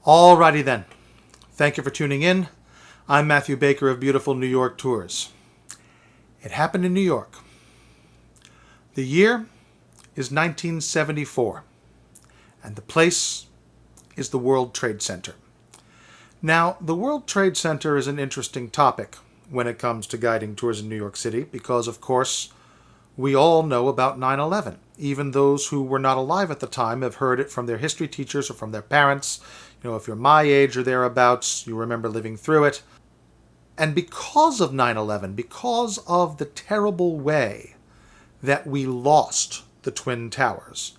Alrighty then. Thank you for tuning in. I'm Matthew Baker of Beautiful New York Tours. It happened in New York. The year is 1974, and the place is the World Trade Center. Now, the World Trade Center is an interesting topic when it comes to guiding tours in New York City because, of course, we all know about 9/11. Even those who were not alive at the time have heard it from their history teachers or from their parents. If you're my age or thereabouts, you remember living through it. And because of 9/11, because of the terrible way that we lost the Twin Towers,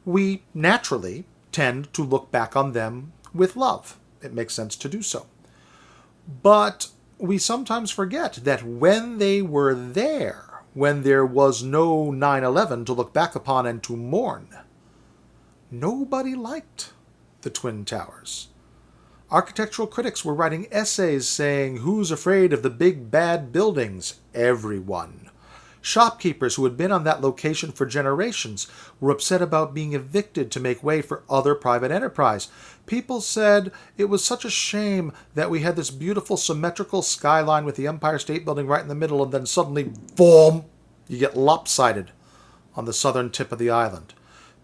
we naturally tend to look back on them with love. It makes sense to do so. But we sometimes forget that when they were there, when there was no 9/11 to look back upon and to mourn, nobody liked the Twin Towers. Architectural critics were writing essays saying, "Who's afraid of the big bad buildings?" Everyone. Shopkeepers who had been on that location for generations were upset about being evicted to make way for other private enterprise. People said it was such a shame that we had this beautiful symmetrical skyline with the Empire State Building right in the middle, and then suddenly, boom, you get lopsided on the southern tip of the island.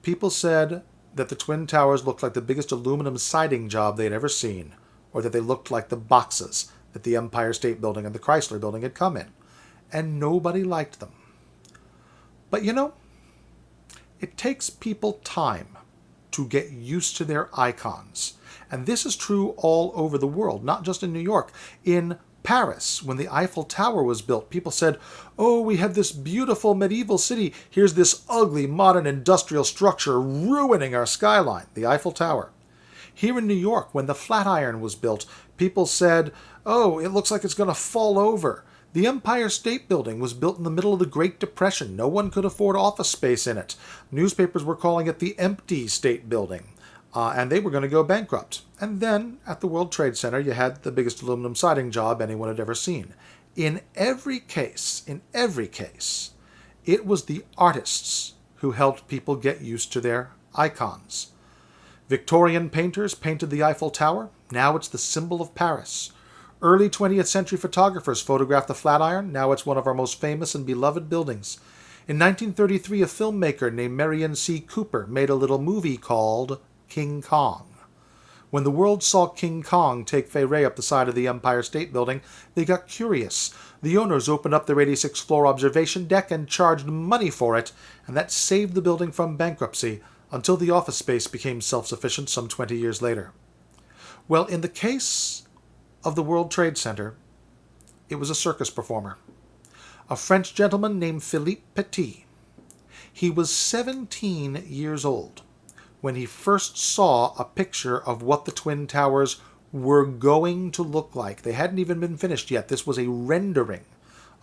People said that the Twin Towers looked like the biggest aluminum siding job they had ever seen, or that they looked like the boxes that the Empire State Building and the Chrysler Building had come in. And nobody liked them. But it takes people time to get used to their icons. And this is true all over the world, not just in New York. In Paris, when the Eiffel Tower was built, people said, "Oh, we have this beautiful medieval city. Here's this ugly modern industrial structure ruining our skyline," the Eiffel Tower. Here in New York, when the Flatiron was built, people said, "Oh, it looks like it's going to fall over." The Empire State Building was built in the middle of the Great Depression. No one could afford office space in it. Newspapers were calling it the Empty State Building. And they were going to go bankrupt. And then, at the World Trade Center, you had the biggest aluminum siding job anyone had ever seen. In every case, it was the artists who helped people get used to their icons. Victorian painters painted the Eiffel Tower. Now it's the symbol of Paris. Early 20th century photographers photographed the Flatiron. Now it's one of our most famous and beloved buildings. In 1933, a filmmaker named Marion C. Cooper made a little movie called King Kong. When the world saw King Kong take Fay up the side of the Empire State Building, they got curious. The owners opened up their 86th floor observation deck and charged money for it, and that saved the building from bankruptcy until the office space became self-sufficient some 20 years later. Well, in the case of the World Trade Center, it was a circus performer, a French gentleman named Philippe Petit. He was 17 years old when he first saw a picture of what the Twin Towers were going to look like. They hadn't even been finished yet. This was a rendering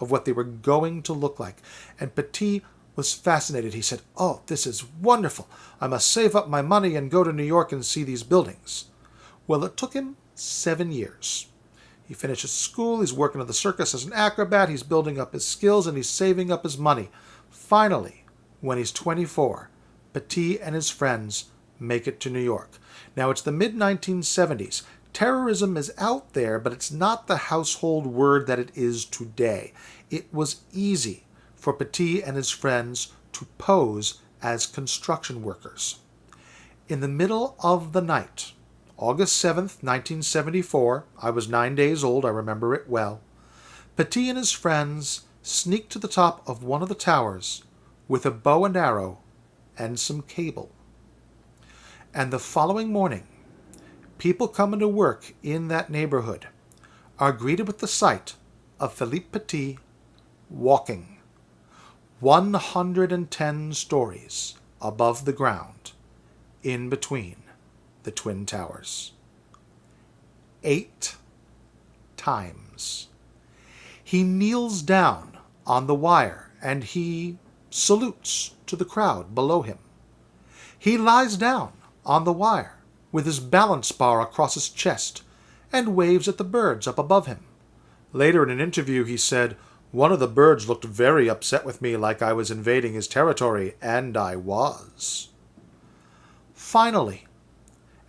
of what they were going to look like. And Petit was fascinated. He said, "Oh, this is wonderful. I must save up my money and go to New York and see these buildings." Well, it took him 7 years. He finishes school, he's working at the circus as an acrobat, he's building up his skills, and he's saving up his money. Finally, when he's 24, Petit and his friends make it to New York. Now, it's the mid-1970s. Terrorism is out there, but it's not the household word that it is today. It was easy for Petit and his friends to pose as construction workers. In the middle of the night, August 7th, 1974, I was 9 days old, I remember it well, Petit and his friends sneaked to the top of one of the towers with a bow and arrow and some cable. And the following morning, people coming to work in that neighborhood are greeted with the sight of Philippe Petit walking 110 stories above the ground in between the Twin Towers. 8 times. He kneels down on the wire and he salutes to the crowd below him. He lies down on the wire with his balance bar across his chest and waves at the birds up above him. Later in an interview he said, "One of the birds looked very upset with me like I was invading his territory, and I was." Finally,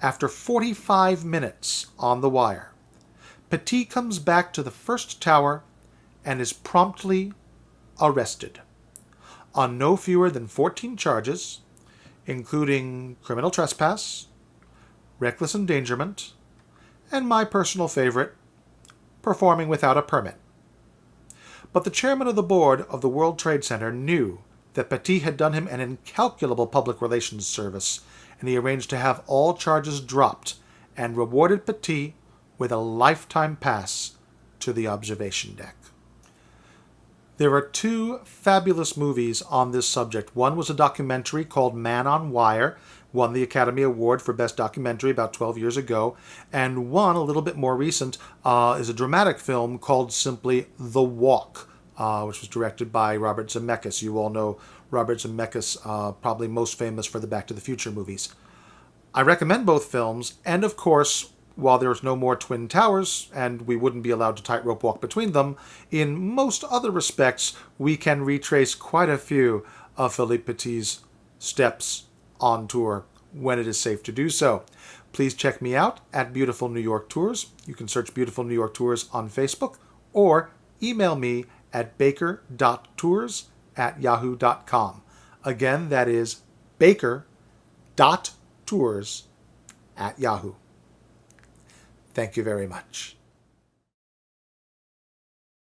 After 45 minutes on the wire, Petit comes back to the first tower and is promptly arrested on no fewer than 14 charges, including criminal trespass, reckless endangerment, and my personal favorite, performing without a permit. But the chairman of the board of the World Trade Center knew that Petit had done him an incalculable public relations service, and he arranged to have all charges dropped and rewarded Petit with a lifetime pass to the observation deck. There are two fabulous movies on this subject. One was a documentary called Man on Wire, won the Academy Award for Best Documentary about 12 years ago, and one, a little bit more recent, is a dramatic film called simply The Walk, which was directed by Robert Zemeckis. You all know Robert Zemeckis, probably most famous for the Back to the Future movies. I recommend both films, and of course, while there's no more Twin Towers, and we wouldn't be allowed to tightrope walk between them, in most other respects, we can retrace quite a few of Philippe Petit's steps on tour when it is safe to do so. Please check me out at Beautiful New York Tours. You can search Beautiful New York Tours on Facebook, or email me at baker.tours@yahoo.com. Again, that is baker.tours@yahoo.com. Thank you very much.